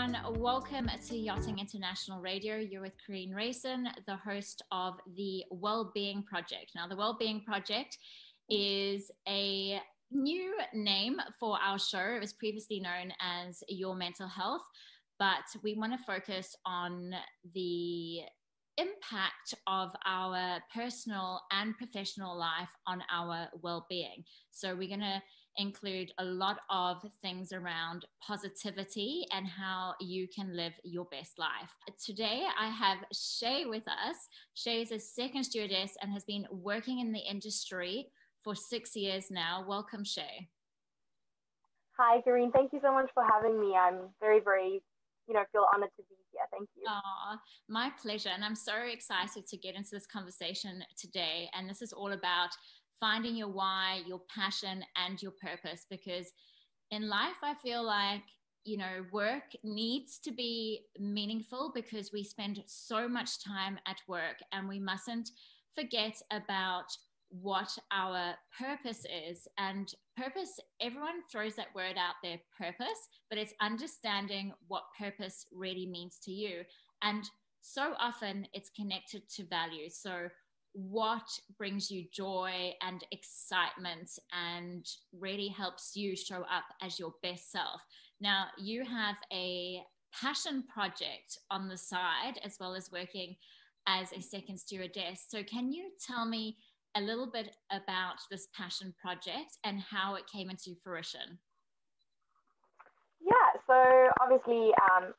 everyone. Welcome to Yachting International Radio. You're with Corrine Rayson, the host of the Wellbeing Project. Now, the Wellbeing Project is a new name for our show. It was previously known as Your Mental Health, but we want to focus on the impact of our personal and professional life on our well-being. So we're going to include a lot of things around positivity and how you can live your best life. Today, I have Che with us. Che is a second stewardess and has been working in the industry for 6 years now. Welcome, Che. Hi, Corrine. Thank you so much for having me. I'm very, feel honored to be here. Thank you. My pleasure. And I'm so excited to get into this conversation today. And this is all about finding your why, your passion, and your purpose. Because in life, I feel like, work needs to be meaningful because we spend so much time at work, and we mustn't forget about what our purpose is. And purpose, everyone throws that word out there, purpose, but it's understanding what purpose really means to you. And so often it's connected to values. So what brings you joy and excitement and really helps you show up as your best self. Now, you have a passion project on the side as well as working as a second stewardess. So can you tell me a little bit about this passion project and how it came into fruition? Yeah, so obviously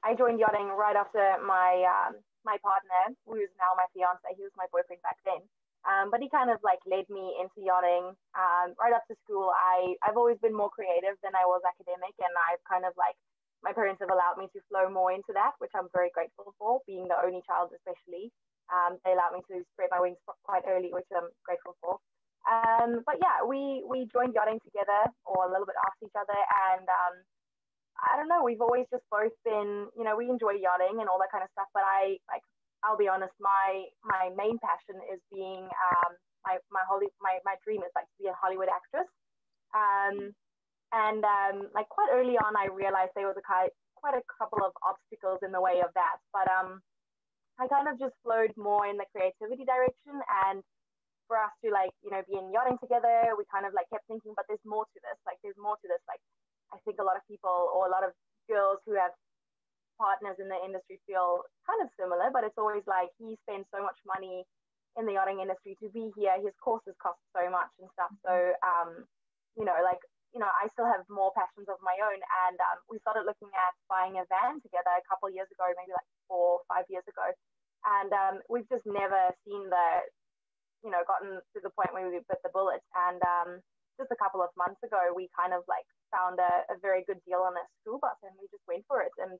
I joined yachting right after my partner, who is now my fiance. He was my boyfriend back then. But he kind of led me into yachting. Right after school, I've always been more creative than I was academic, and I've kind of my parents have allowed me to flow more into that, which I'm very grateful for, being the only child especially. They allowed me to spread my wings quite early, which I'm grateful for. But yeah, we joined yachting together, or a little bit after each other, and I don't know, we've always just both been, we enjoy yachting and all that kind of stuff, but I'll be honest, my main passion is being, my dream is to be a Hollywood actress. Quite early on, I realized there was quite a couple of obstacles in the way of that, but I kind of just flowed more in the creativity direction. And for us to be in yachting together, we kind of kept thinking, but there's more to this. There's more to this. I think a lot of people, or a lot of girls who have partners in the industry, feel kind of similar, but it's always he spends so much money in the yachting industry to be here. His courses cost so much and stuff. So, I still have more passions of my own. And we started looking at buying a van together a couple of years ago, maybe 4 or 5 years ago. And we've just never seen gotten to the point where we bit the bullet. And just a couple of months ago, we kind of found a very good deal on a school bus, and we just went for it. And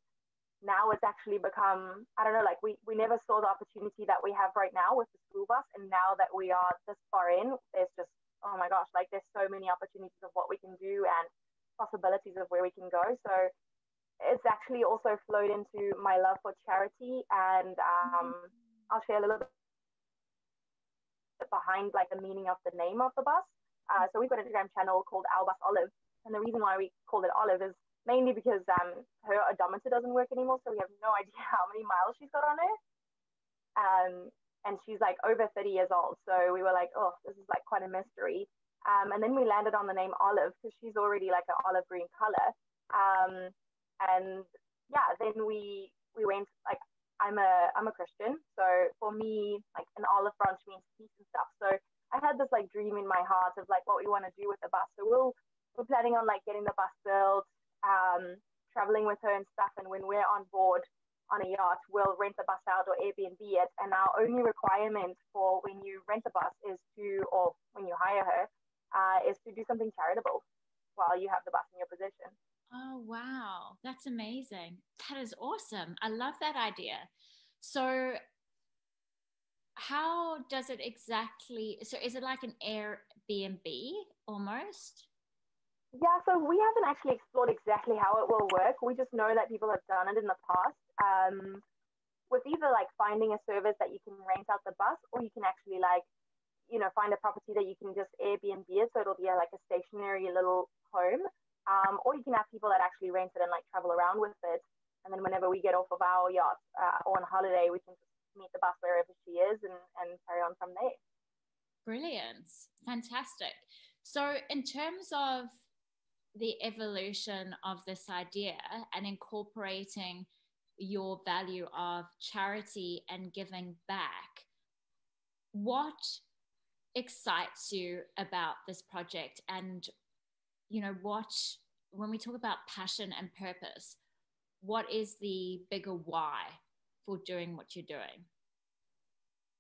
now it's actually become, I don't know, we never saw the opportunity that we have right now with the school bus. And now that we are this far in, there's just, oh my gosh, there's so many opportunities of what we can do and possibilities of where we can go. So it's actually also flowed into my love for charity. And I'll share a little bit behind the meaning of the name of the bus. So we've got an Instagram channel called Our Bus Olive. And the reason why we called it Olive is mainly because her odometer doesn't work anymore. So we have no idea how many miles she's got on her. And she's over 30 years old. So we were oh, this is quite a mystery. And then we landed on the name Olive because she's already an olive green color. And yeah, then we went I'm a Christian. So for me, an olive branch means peace and stuff. So I had this dream in my heart of what we want to do with the bus. So we're planning on getting the bus built, traveling with her and stuff. And when we're on board on a yacht, we'll rent the bus out or Airbnb it. And our only requirement for when you rent a bus or when you hire her, is to do something charitable while you have the bus in your possession. Oh, wow. That's amazing. That is awesome. I love that idea. So how does it exactly, so is it like an Airbnb almost? Yeah, so we haven't actually explored exactly how it will work. We just know that people have done it in the past. With either finding a service that you can rent out the bus, or you can actually find a property that you can just Airbnb it, so it'll be a stationary little home. Or you can have people that actually rent it and travel around with it. And then whenever we get off of our yacht or on holiday, we can just meet the bus wherever she is and carry on from there. Brilliant. Fantastic. So in terms of the evolution of this idea and incorporating your value of charity and giving back, what excites you about this project? And, you know, when we talk about passion and purpose, what is the bigger why for doing what you're doing?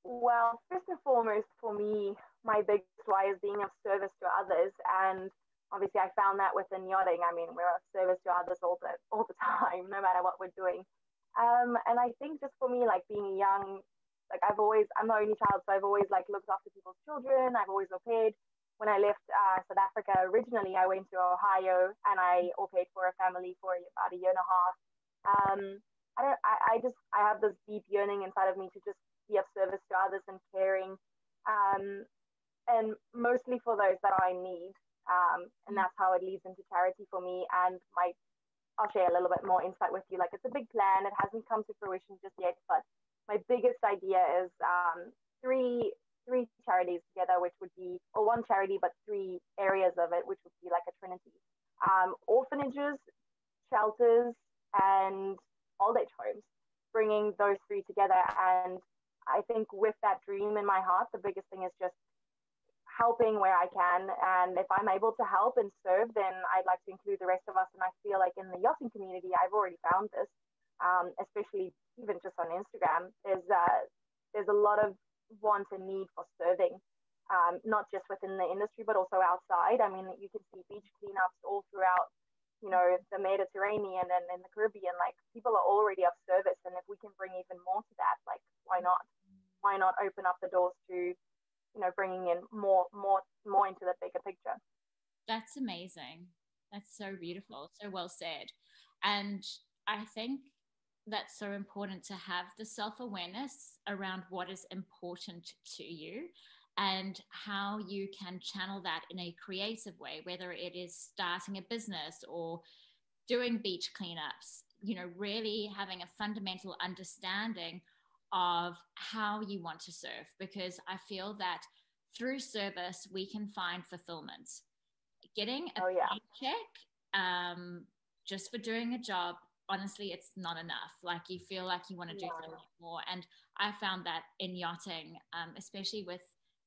Well, first and foremost, for me, my biggest why is being of service to others. And obviously, I found that within yachting. I mean, we're of service to others all the time, no matter what we're doing. And I think just for me, like being young, like I'm the only child, so I've always like looked after people's children. I've always au paired. When I left South Africa originally, I went to Ohio and I au paired for a family for about a year and a half. I have this deep yearning inside of me to just be of service to others and caring, and mostly for those that I need. And that's how it leads into charity for me. And I'll share a little bit more insight with you. Like, it's a big plan. It hasn't come to fruition just yet, but my biggest idea is three charities together, which would be, or one charity, but three areas of it, which would be like a trinity. Orphanages, shelters, and old age homes, bringing those three together. And I think with that dream in my heart, the biggest thing is just helping where I can. And if I'm able to help and serve, then I'd like to include the rest of us. And I feel like in the yachting community, I've already found this, especially even just on Instagram, there's a lot of want and need for serving, not just within the industry, but also outside. I mean, you can see beach cleanups all throughout, the Mediterranean and in the Caribbean. Like, people are already of service. And if we can bring even more to that, like, why not? Why not open up the doors to bringing in more into the bigger picture? That's amazing. That's so beautiful. So well said. And I think that's so important to have the self-awareness around what is important to you and how you can channel that in a creative way, whether it is starting a business or doing beach cleanups, really having a fundamental understanding of how you want to serve, because I feel that through service we can find fulfillment. Getting a paycheck just for doing a job, honestly, it's not enough. Like, you feel like you want to do something more. And I found that in yachting, especially with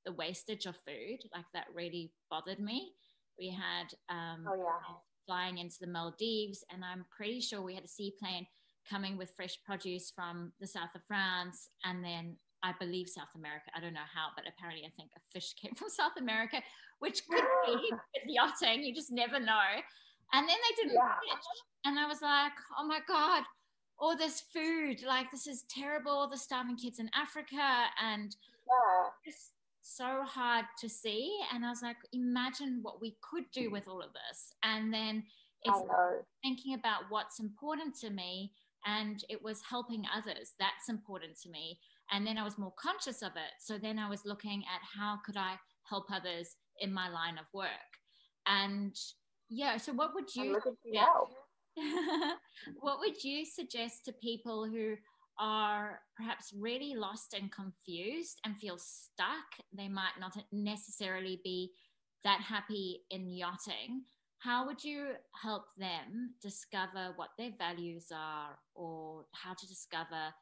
the wastage of food, like, that really bothered me. We had flying into the Maldives, and I'm pretty sure we had a seaplane coming with fresh produce from the south of France, and then I believe South America. I don't know how, but apparently I think a fish came from South America, which could be with yachting. You just never know. And then they didn't fish. And I was like, oh my God, all this food, like, this is terrible, all the starving kids in Africa. And it's so hard to see. And I was like, imagine what we could do with all of this. And then it's thinking about what's important to me, and it was helping others. That's important to me. And then I was more conscious of it. So then I was looking at how could I help others in my line of work. And so what would you what would you suggest to people who are perhaps really lost and confused and feel stuck? They might not necessarily be that happy in yachting. How would you help them discover what their values are, or how to discover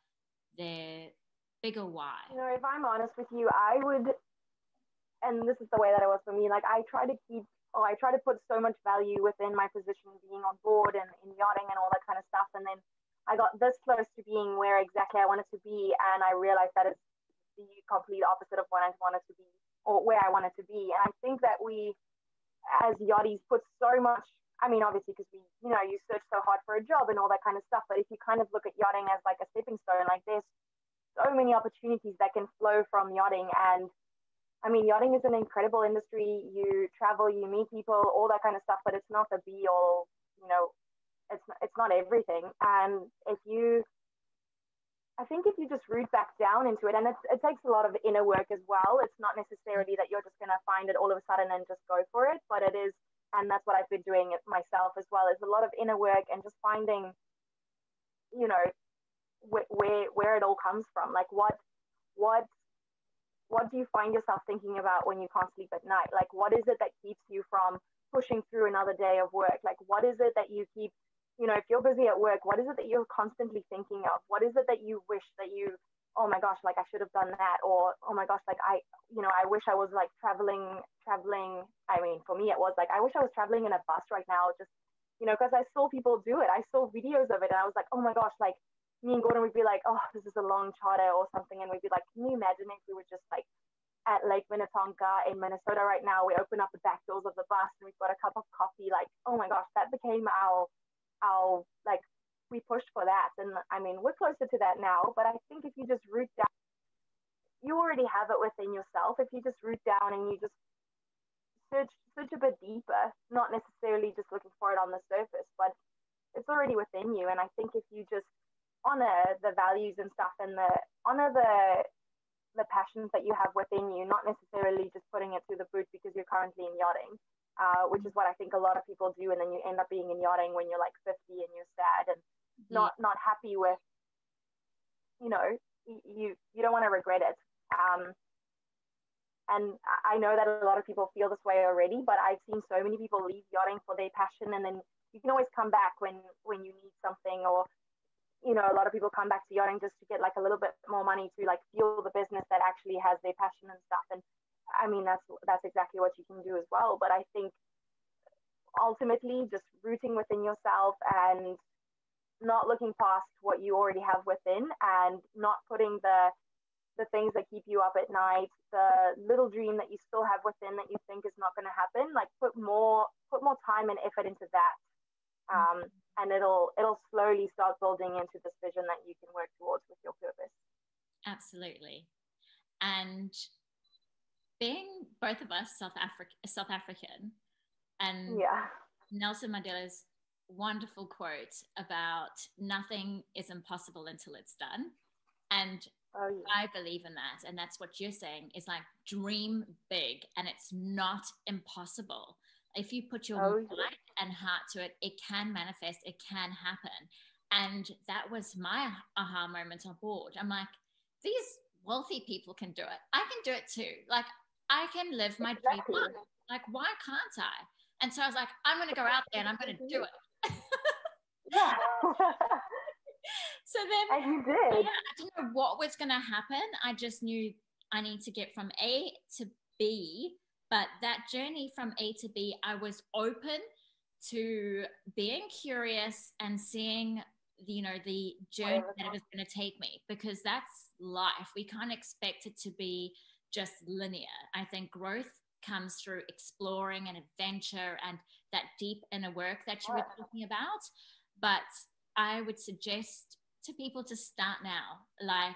their bigger why? If I'm honest with you, I would, and this is the way that it was for me, like, I try to put so much value within my position being on board and in yachting and all that kind of stuff. And then I got this close to being where exactly I wanted to be, and I realized that it's the complete opposite of what I wanted to be, or where I wanted to be. And I think that we, as yachties, put so much, I mean, obviously, because you search so hard for a job and all that kind of stuff. But if you kind of look at yachting as like a stepping stone, like, there's so many opportunities that can flow from yachting. And I mean, yachting is an incredible industry. You travel, you meet people, all that kind of stuff, but it's not the be all, it's not everything. And I think if you just root back down into it, and it takes a lot of inner work as well. It's not necessarily that you're just going to find it all of a sudden and just go for it, but it is, and that's what I've been doing myself as well, is a lot of inner work and just finding you know, where it all comes from. Like what do you find yourself thinking about when you can't sleep at night? Like, what is it that keeps you from pushing through another day of work? Like, what is it that you keep, if you're busy at work, what is it that you're constantly thinking of? What is it that you wish that you, oh my gosh, like I should have done that? Or, oh my gosh, like I wish I was like traveling. I mean, for me, it was like, I wish I was traveling in a bus right now, just, because I saw people do it. I saw videos of it and I was like, oh my gosh, like, me and Gordon would be like, oh, this is a long charter or something. And we'd be like, can you imagine if we were just like at Lake Minnetonka in Minnesota right now? We open up the back doors of the bus and we've got a cup of coffee. Like, oh my gosh, that became our like, we pushed for that. And I mean, we're closer to that now. But I think if you just root down, you already have it within yourself. If you just root down and you just search a bit deeper, not necessarily just looking for it on the surface, but it's already within you. And I think if you just honor the values and stuff and honor the passions that you have within you, not necessarily just putting it through the boot because you're currently in yachting, which is what I think a lot of people do. And then you end up being in yachting when you're like 50 and you're sad and not happy with, you don't want to regret it. And I know that a lot of people feel this way already, but I've seen so many people leave yachting for their passion, and then you can always come back when you need something, or a lot of people come back to yachting just to get like a little bit more money to like fuel the business that actually has their passion and stuff. And I mean, that's exactly what you can do as well. But I think ultimately just rooting within yourself and not looking past what you already have within, and not putting the things that keep you up at night, the little dream that you still have within that you think is not going to happen, like put more time and effort into that. And it'll slowly start building into this vision that you can work towards with your purpose. Absolutely. And being both of us South African, and Nelson Mandela's wonderful quote about nothing is impossible until it's done. And I believe in that. And that's what you're saying, is like, dream big and it's not impossible. If you put your mind and heart to it, it can manifest, it can happen. And that was my aha moment on board. I'm like, these wealthy people can do it. I can do it too. Like, I can live my dream life. Like, why can't I? And so I was like, I'm going to go out there and I'm going to do it. Yeah. So then and you did. I didn't know what was going to happen. I just knew I need to get from A to B. But that journey from A to B, I was open to being curious and seeing, the journey that it was going to take me, because that's life. We can't expect it to be just linear. I think growth comes through exploring and adventure and that deep inner work that you were talking about. But I would suggest to people to start now, like,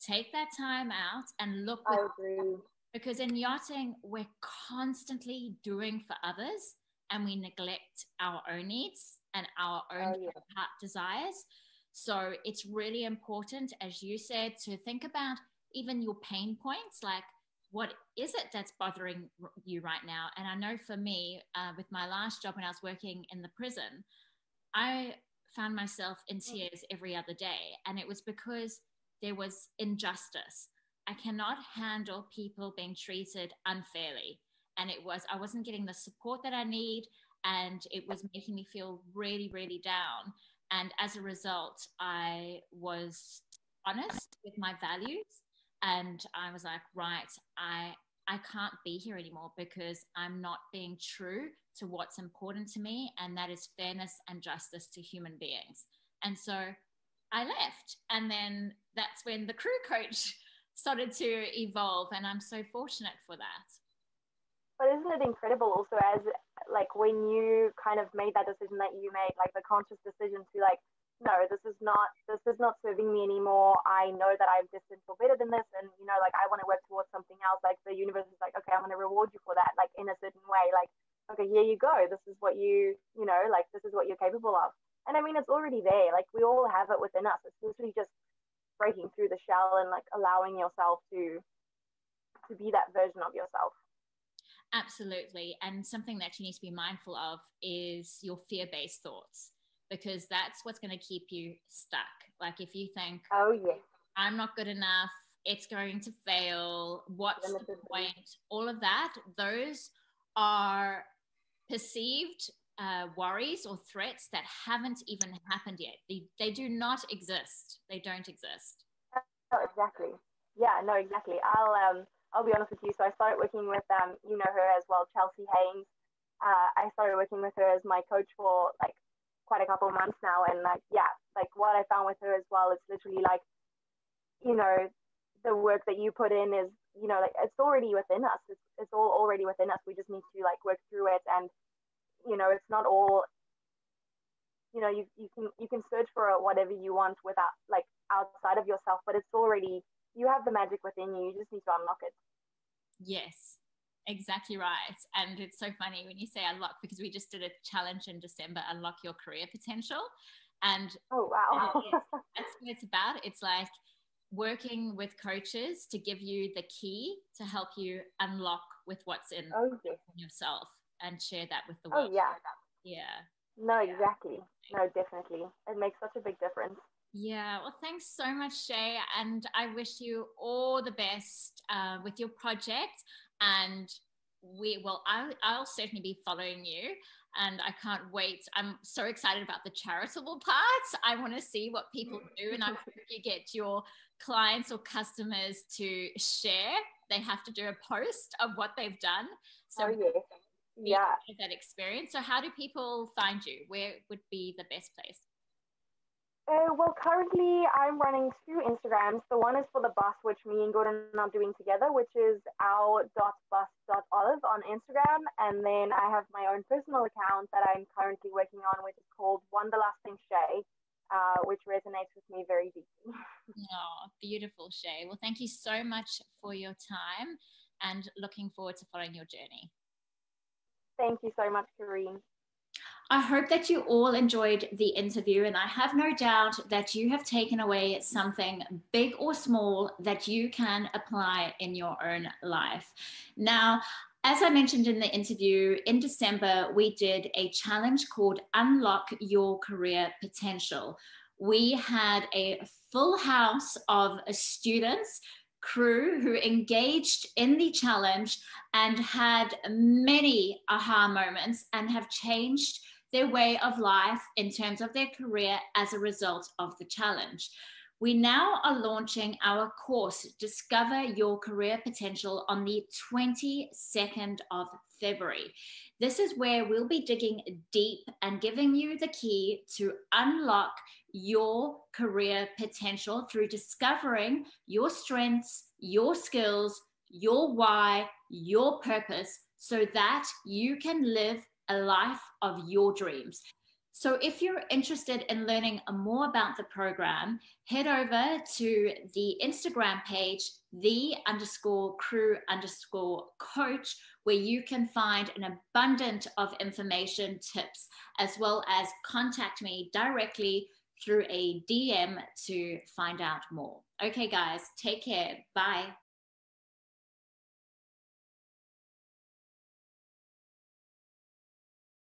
take that time out and look. I agree. Because in yachting, we're constantly doing for others and we neglect our own needs and our own heart desires. So it's really important, as you said, to think about even your pain points, like, what is it that's bothering you right now? And I know for me, with my last job when I was working in the prison, I found myself in tears every other day. And it was because there was injustice. I cannot handle people being treated unfairly. And I wasn't getting the support that I need. And it was making me feel really, really down. And as a result, I was honest with my values. And I was like, right, I can't be here anymore because I'm not being true to what's important to me. And that is fairness and justice to human beings. And so I left. And then that's when the crew coach started to evolve. And I'm so fortunate for that. But isn't it incredible also, as like when you kind of made that decision that you made, like the conscious decision to like, no, this is not serving me anymore. I know that I'm destined for better than this. And, like, I want to work towards something else. Like, the universe is like, okay, I'm going to reward you for that, like, in a certain way. Like, okay, here you go. This is what like, this is what you're capable of. And I mean, it's already there. Like, we all have it within us. It's literally just breaking through the shell and like allowing yourself to be that version of yourself. Absolutely. And something that you need to be mindful of is your fear-based thoughts. because that's what's going to keep you stuck. Like if you think, oh yes, I'm not good enough, it's going to fail, what's the point, all of that, those are perceived worries or threats that haven't even happened yet. They do not exist. They don't exist. Oh, exactly. Yeah, no, exactly. I'll be honest with you. So I started working with you know her as well, Chelsea Haynes. I started working with her as my coach for like quite a couple of months now, and like yeah, like what I found with her as well, it's literally like, you know, the work that you put in is, you know, like it's already within us. It's all already within us. We just need to like work through it, and you know, it's not all, you know, you can search for whatever you want without like outside of yourself, but it's already, you have the magic within you. You just need to unlock it. Yes, exactly right. And it's so funny when you say unlock, because we just did a challenge in December, unlock your career potential. And oh wow, that's what it's about. It's like working with coaches to give you the key to help you unlock with what's in yourself and share that with the world. Oh yeah. Yeah. No, exactly. No, definitely. It makes such a big difference. Yeah, well, thanks so much, Che, and I wish you all the best with your project. And I'll certainly be following you, and I can't wait. I'm so excited about the charitable part. I want to see what people do, and I hope you get your clients or customers to share. They have to do a post of what they've done. So yeah. That experience. So how do people find you? Where would be the best place? Well, currently I'm running 2 Instagrams. The one is for the bus, which me and Gordon are doing together, which is our.bus.olive on Instagram. And then I have my own personal account that I'm currently working on, which is called Wanderlusting Che, which resonates with me very deeply. Oh, beautiful, Che. Well, thank you so much for your time, and looking forward to following your journey. Thank you so much, Kareen. I hope that you all enjoyed the interview, and I have no doubt that you have taken away something big or small that you can apply in your own life. Now, as I mentioned in the interview, in December, we did a challenge called Unlock Your Career Potential. We had a full house of students, crew who engaged in the challenge and had many aha moments and have changed their way of life in terms of their career as a result of the challenge. We now are launching our course, Discover Your Career Potential, on the 22nd of February. This is where we'll be digging deep and giving you the key to unlock your career potential through discovering your strengths, your skills, your why, your purpose, so that you can live a life of your dreams. So if you're interested in learning more about the program, head over to the Instagram page, _crew_coach, where you can find an abundance of information, tips, as well as contact me directly through a DM to find out more. Okay, guys, take care. Bye.